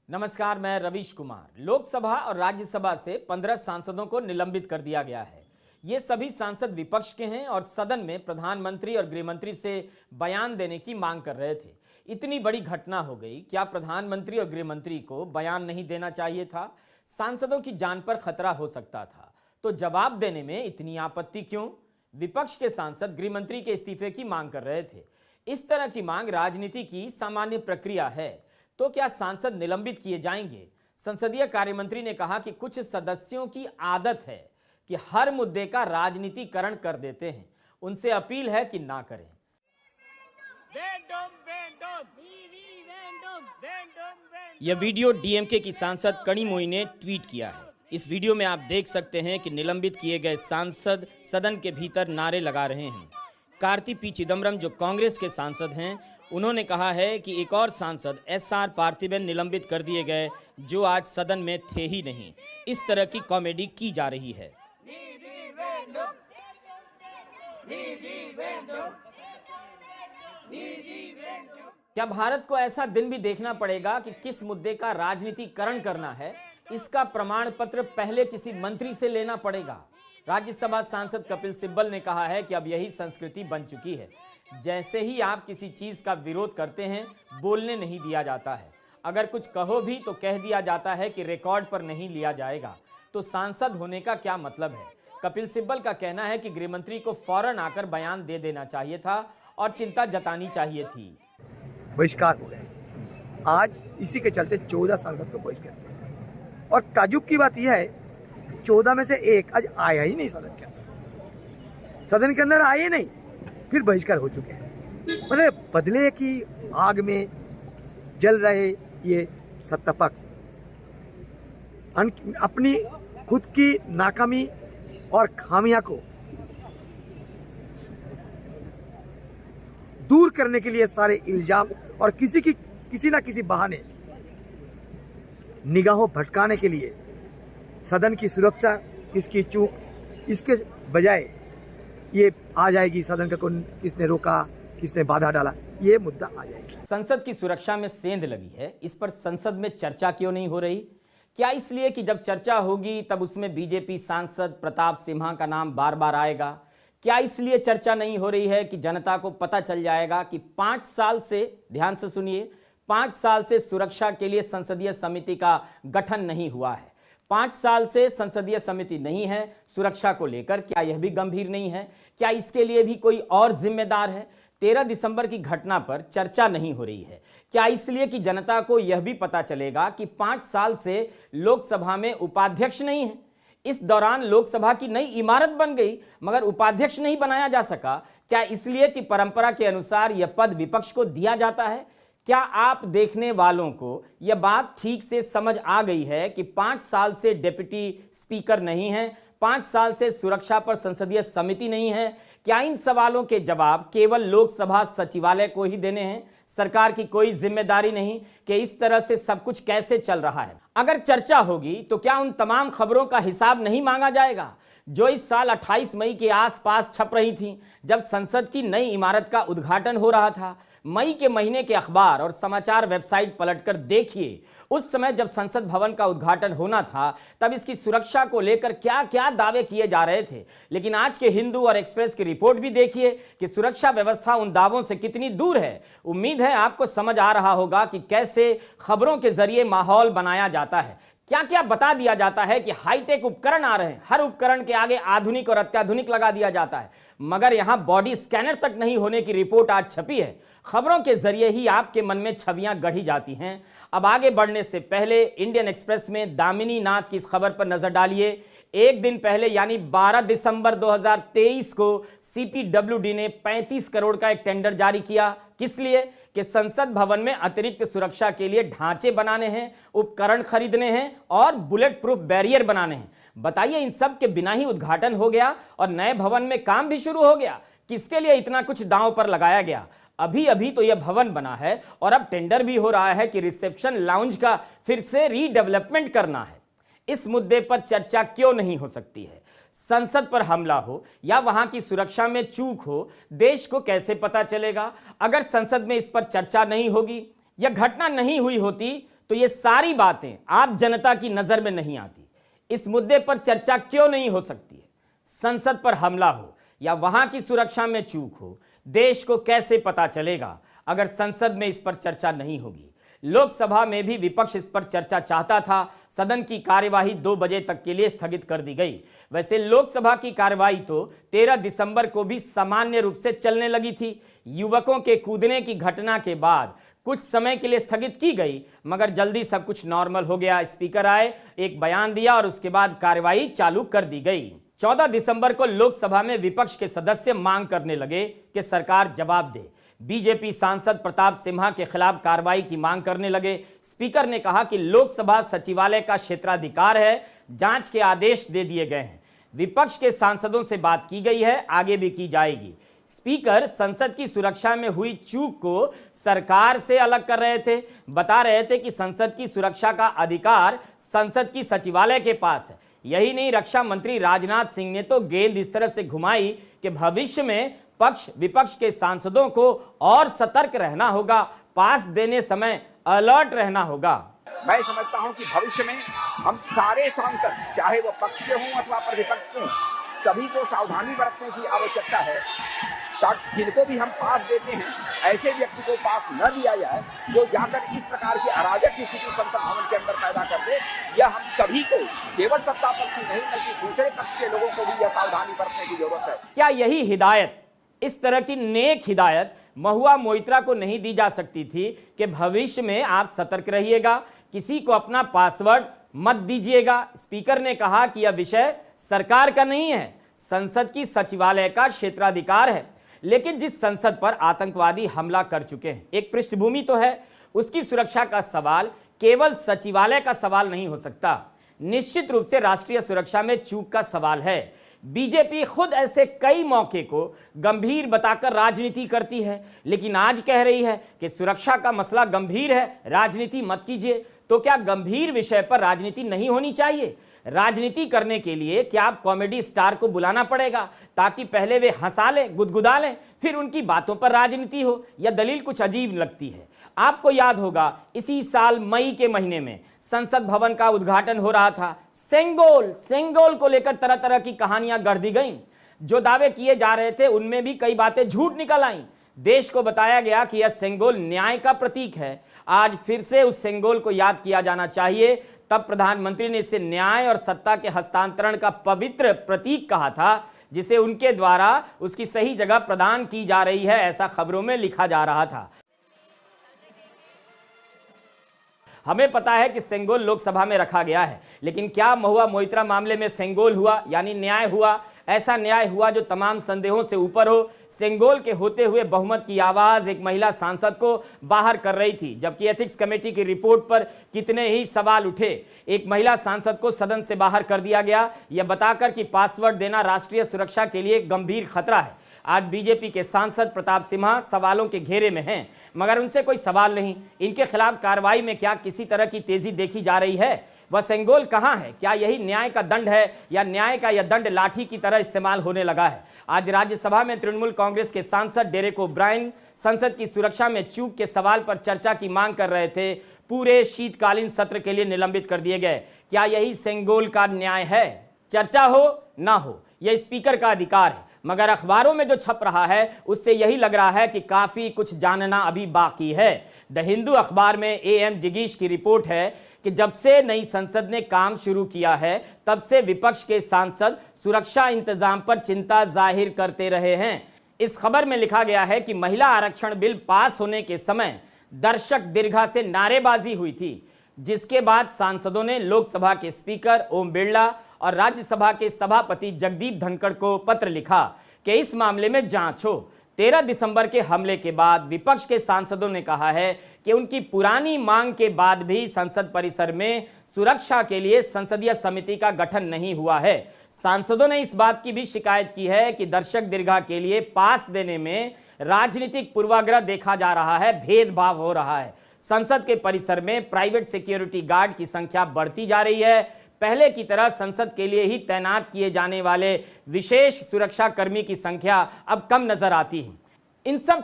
नमस्कार, मैं रवीश कुमार। लोकसभा और राज्यसभा से 15 सांसदों को निलंबित कर दिया गया है। ये सभी सांसद विपक्ष के हैं और सदन में प्रधानमंत्री और गृहमंत्री से बयान देने की मांग कर रहे थे। इतनी बड़ी घटना हो गई, क्या प्रधानमंत्री और गृहमंत्री को बयान नहीं देना चाहिए था? सांसदों की जान पर खतरा हो सकता था, तो जवाब देने में इतनी आपत्ति क्यों? विपक्ष के सांसद गृहमंत्री के इस्तीफे की मांग कर रहे थे। इस तरह की मांग राजनीति की सामान्य प्रक्रिया है, तो क्या सांसद निलंबित किए जाएंगे? संसदीय कार्य मंत्री ने कहा कि कुछ सदस्यों की आदत है कि हर मुद्दे का राजनीतिकरण कर देते हैं। उनसे अपील है कि ना करें। यह वीडियो डीएमके की सांसद कनिमोई ने ट्वीट किया है। इस वीडियो में आप देख सकते हैं कि निलंबित किए गए सांसद सदन के भीतर नारे लगा रहे हैं। कार्ति पी चिदम्बरम जो कांग्रेस के सांसद हैं, उन्होंने कहा है कि एक और सांसद एसआर पार्थिबन निलंबित कर दिए गए जो आज सदन में थे ही नहीं। इस तरह की कॉमेडी की जा रही है। क्या भारत को ऐसा दिन भी देखना पड़ेगा कि किस मुद्दे का राजनीतिकरण करना है? इसका प्रमाण पत्र पहले किसी मंत्री से लेना पड़ेगा। राज्यसभा सांसद कपिल सिब्बल ने कहा है कि अब यही संस्कृति बन चुकी है। जैसे ही आप किसी चीज का विरोध करते हैं, बोलने नहीं दिया जाता है। अगर कुछ कहो भी तो कह दिया जाता है कि रिकॉर्ड पर नहीं लिया जाएगा। तो सांसद होने का क्या मतलब है? कपिल सिब्बल का कहना है कि गृहमंत्री को फौरन आकर बयान दे देना चाहिए था और चिंता जतानी चाहिए थी। बहिष्कार हो गए। आज इसी के चलते 14 सांसद को बहिष्कार किया। और ताजुब की बात यह है, 14 में से एक आज आया ही नहीं सदन के अंदर। सदन के अंदर आए नहीं, फिर बहिष्कार हो चुके हैं। मतलब बदले की आग में जल रहे ये सत्ता पक्ष अपनी खुद की नाकामी और खामियां को दूर करने के लिए सारे इल्जाम और किसी ना किसी बहाने निगाहों भटकाने के लिए सदन की सुरक्षा, किसकी चूक, इसके बजाय ये आ जाएगी सदन का कौन किसने रोका, किसने बाधा डाला, ये मुद्दा आ जाएगा। संसद की सुरक्षा में सेंध लगी है। इस पर संसद में चर्चा क्यों नहीं हो रही? क्या इसलिए कि जब चर्चा होगी तब उसमें बीजेपी सांसद प्रताप सिम्हा का नाम बार बार आएगा? क्या इसलिए चर्चा नहीं हो रही है कि जनता को पता चल जाएगा कि 5 साल से, ध्यान से सुनिए, 5 साल से सुरक्षा के लिए संसदीय समिति का गठन नहीं हुआ है। 5 साल से संसदीय समिति नहीं है सुरक्षा को लेकर। क्या यह भी गंभीर नहीं है? क्या इसके लिए भी कोई और जिम्मेदार है? 13 दिसंबर की घटना पर चर्चा नहीं हो रही है। क्या इसलिए कि जनता को यह भी पता चलेगा कि 5 साल से लोकसभा में उपाध्यक्ष नहीं है? इस दौरान लोकसभा की नई इमारत बन गई मगर उपाध्यक्ष नहीं बनाया जा सका। क्या इसलिए कि परंपरा के अनुसार यह पद विपक्ष को दिया जाता है? क्या आप देखने वालों को यह बात ठीक से समझ आ गई है कि 5 साल से डिप्टी स्पीकर नहीं है, 5 साल से सुरक्षा पर संसदीय समिति नहीं है? क्या इन सवालों के जवाब केवल लोकसभा सचिवालय को ही देने हैं? सरकार की कोई जिम्मेदारी नहीं कि इस तरह से सब कुछ कैसे चल रहा है? अगर चर्चा होगी तो क्या उन तमाम खबरों का हिसाब नहीं मांगा जाएगा जो इस साल 28 मई के आसपास छप रही थी, जब संसद की नई इमारत का उद्घाटन हो रहा था? मई के महीने के अखबार और समाचार वेबसाइट पलटकर देखिए। उस समय जब संसद भवन का उद्घाटन होना था तब इसकी सुरक्षा को लेकर क्या क्या दावे किए जा रहे थे। लेकिन आज के हिंदू और एक्सप्रेस की रिपोर्ट भी देखिए कि सुरक्षा व्यवस्था उन दावों से कितनी दूर है। उम्मीद है आपको समझ आ रहा होगा कि कैसे खबरों के जरिए माहौल बनाया जाता है। क्या क्या बता दिया जाता है कि हाईटेक उपकरण आ रहे हैं, हर उपकरण के आगे आधुनिक और अत्याधुनिक लगा दिया जाता है, मगर यहां बॉडी स्कैनर तक नहीं होने की रिपोर्ट आज छपी है। खबरों के जरिए ही आपके मन में छवियां गढ़ी जाती हैं। अब आगे बढ़ने से पहले इंडियन एक्सप्रेस में दामिनी नाथ की इस खबर पर नजर डालिए। एक दिन पहले यानी 12 दिसंबर 2023 को सीपीडब्ल्यूडी ने 35 करोड़ का एक टेंडर जारी किया। किस लिए? कि संसद भवन में अतिरिक्त सुरक्षा के लिए ढांचे बनाने हैं, उपकरण खरीदने हैं और बुलेट प्रूफ बैरियर बनाने हैं। बताइए, इन सब के बिना ही उद्घाटन हो गया और नए भवन में काम भी शुरू हो गया। किसके लिए इतना कुछ दांव पर लगाया गया? अभी अभी तो यह भवन बना है और अब टेंडर भी हो रहा है कि रिसेप्शन लाउंज का फिर से रीडेवलपमेंट करना है। इस मुद्दे पर चर्चा क्यों नहीं हो सकती है? संसद पर हमला हो या वहां की सुरक्षा में चूक हो, देश को कैसे पता चलेगा? अगर संसद में इस पर चर्चा नहीं होगी, यह घटना नहीं हुई होती तो ये सारी बातें आप जनता की नजर में नहीं आती। इस मुद्दे पर चर्चा क्यों नहीं हो सकती है? संसद पर हमला हो या वहां की सुरक्षा में चूक हो, देश को कैसे पता चलेगा अगर संसद में इस पर चर्चा नहीं होगी? लोकसभा में भी विपक्ष इस पर चर्चा चाहता था। सदन की कार्यवाही 2 बजे तक के लिए स्थगित कर दी गई। वैसे लोकसभा की कार्यवाही तो 13 दिसंबर को भी सामान्य रूप से चलने लगी थी। युवकों के कूदने की घटना के बाद कुछ समय के लिए स्थगित की गई, मगर जल्दी सब कुछ नॉर्मल हो गया। स्पीकर आए, एक बयान दिया और उसके बाद कार्यवाही चालू कर दी गई। 14 दिसंबर को लोकसभा में विपक्ष के सदस्य मांग करने लगे कि सरकार जवाब दे। बीजेपी सांसद प्रताप सिम्हा के खिलाफ कार्रवाई की मांग करने लगे। स्पीकर ने कहा कि लोकसभा सचिवालय का क्षेत्राधिकार है, जांच के आदेश दे दिए गए हैं। विपक्ष के सांसदों से बात की गई है, आगे भी की जाएगी। स्पीकर संसद की सुरक्षा में हुई चूक को सरकार से अलग कर रहे थे। बता रहे थे कि संसद की सुरक्षा का अधिकार संसद की सचिवालय के पास है। यही नहीं, रक्षा मंत्री राजनाथ सिंह ने तो गेंद इस तरह से घुमाई कि भविष्य में पक्ष विपक्ष के सांसदों को और सतर्क रहना होगा, पास देने समय अलर्ट रहना होगा। मैं समझता हूं कि भविष्य में हम सारे सांसद, चाहे वो पक्ष के हों अथवा प्रतिपक्ष के हों, सभी को सावधानी बरतने की आवश्यकता है, ताकि जिनको भी हम पास देते हैं ऐसे व्यक्ति को पास न दिया जाए जो जाकर इस प्रकार की अराजक की स्थिति संसद भवन के अंदर पैदा कर दे। यह हम सभी को, केवल सत्ता पक्ष ही नहीं बल्कि दूसरे पक्ष के लोगों को भी यह सावधानी बरतने की जरूरत है। क्या यही हिदायत, इस तरह की नेक हिदायत महुआ मोइत्रा को नहीं दी जा सकती थी कि भविष्य में आप सतर्क रहिएगा, किसी को अपना पासवर्ड मत दीजिएगा? स्पीकर ने कहा कि यह विषय सरकार का नहीं है, संसद की सचिवालय का क्षेत्राधिकार है। लेकिन जिस संसद पर आतंकवादी हमला कर चुके हैं, एक पृष्ठभूमि तो है, उसकी सुरक्षा का सवाल केवल सचिवालय का सवाल नहीं हो सकता, निश्चित रूप से राष्ट्रीय सुरक्षा में चूक का सवाल है। बीजेपी खुद ऐसे कई मौके को गंभीर बताकर राजनीति करती है, लेकिन आज कह रही है कि सुरक्षा का मसला गंभीर है, राजनीति मत कीजिए। तो क्या गंभीर विषय पर राजनीति नहीं होनी चाहिए? राजनीति करने के लिए क्या आप कॉमेडी स्टार को बुलाना पड़ेगा ताकि पहले वे हंसा लें, गुदगुदा लें, फिर उनकी बातों पर राजनीति हो? यह दलील कुछ अजीब लगती है। आपको याद होगा इसी साल मई के महीने में संसद भवन का उद्घाटन हो रहा था। सेंगोल को लेकर तरह तरह की कहानियां गढ़ दी गईं। जो दावे किए जा रहे थे उनमें भी कई बातें झूठ निकल आईं। देश को बताया गया कि यह सेंगोल न्याय का प्रतीक है। आज फिर से उस सेंगोल को याद किया जाना चाहिए। तब प्रधानमंत्री ने इसे न्याय और सत्ता के हस्तांतरण का पवित्र प्रतीक कहा था, जिसे उनके द्वारा उसकी सही जगह प्रदान की जा रही है, ऐसा खबरों में लिखा जा रहा था। हमें पता है कि सेंगोल लोकसभा में रखा गया है, लेकिन क्या महुआ मोइत्रा मामले में सेंगोल हुआ, यानी न्याय हुआ? ऐसा न्याय हुआ जो तमाम संदेहों से ऊपर हो। सेंगोल के होते हुए बहुमत की आवाज एक महिला सांसद को बाहर कर रही थी, जबकि एथिक्स कमेटी की रिपोर्ट पर कितने ही सवाल उठे। एक महिला सांसद को सदन से बाहर कर दिया गया, यह बताकर कि पासवर्ड देना राष्ट्रीय सुरक्षा के लिए गंभीर खतरा है। आज बीजेपी के सांसद प्रताप सिम्हा सवालों के घेरे में हैं, मगर उनसे कोई सवाल नहीं। इनके खिलाफ कार्रवाई में क्या किसी तरह की तेजी देखी जा रही है? वह सेंगोल कहां है? क्या यही न्याय का दंड है, या न्याय का यह दंड लाठी की तरह इस्तेमाल होने लगा है? आज राज्यसभा में तृणमूल कांग्रेस के सांसद डेरेक ओब्रायन संसद की सुरक्षा में चूक के सवाल पर चर्चा की मांग कर रहे थे। पूरे शीतकालीन सत्र के लिए निलंबित कर दिए गए। क्या यही सेंगोल का न्याय है? चर्चा हो ना हो, यह स्पीकर का अधिकार है, मगर अखबारों में जो छप रहा है उससे यही लग रहा है कि काफी कुछ जानना अभी बाकी है। द हिंदू अखबार में AM जिगीश की रिपोर्ट है कि जब से नई संसद ने काम शुरू किया है, तब से विपक्ष के सांसद सुरक्षा इंतजाम पर चिंता जाहिर करते रहे हैं। इस खबर में लिखा गया है कि महिला आरक्षण बिल पास होने के समय दर्शक दीर्घा से नारेबाजी हुई थी, जिसके बाद सांसदों ने लोकसभा के स्पीकर ओम बिरला और राज्यसभा के सभापति जगदीप धनखड़ को पत्र लिखा कि इस मामले में जांच हो। 13 दिसंबर के हमले के बाद विपक्ष के सांसदों ने कहा है कि उनकी पुरानी मांग के बाद भी संसद परिसर में सुरक्षा के लिए संसदीय समिति का गठन नहीं हुआ है। सांसदों ने इस बात की भी शिकायत की है कि दर्शक दीर्घा के लिए पास देने में राजनीतिक पूर्वाग्रह देखा जा रहा है, भेदभाव हो रहा है। संसद के परिसर में प्राइवेट सिक्योरिटी गार्ड की संख्या बढ़ती जा रही है। पहले की तरह संसद के लिए ही तैनात किए जाने वाले विशेष सुरक्षा कर्मी की संख्या अब कम नजर आती है। इन सब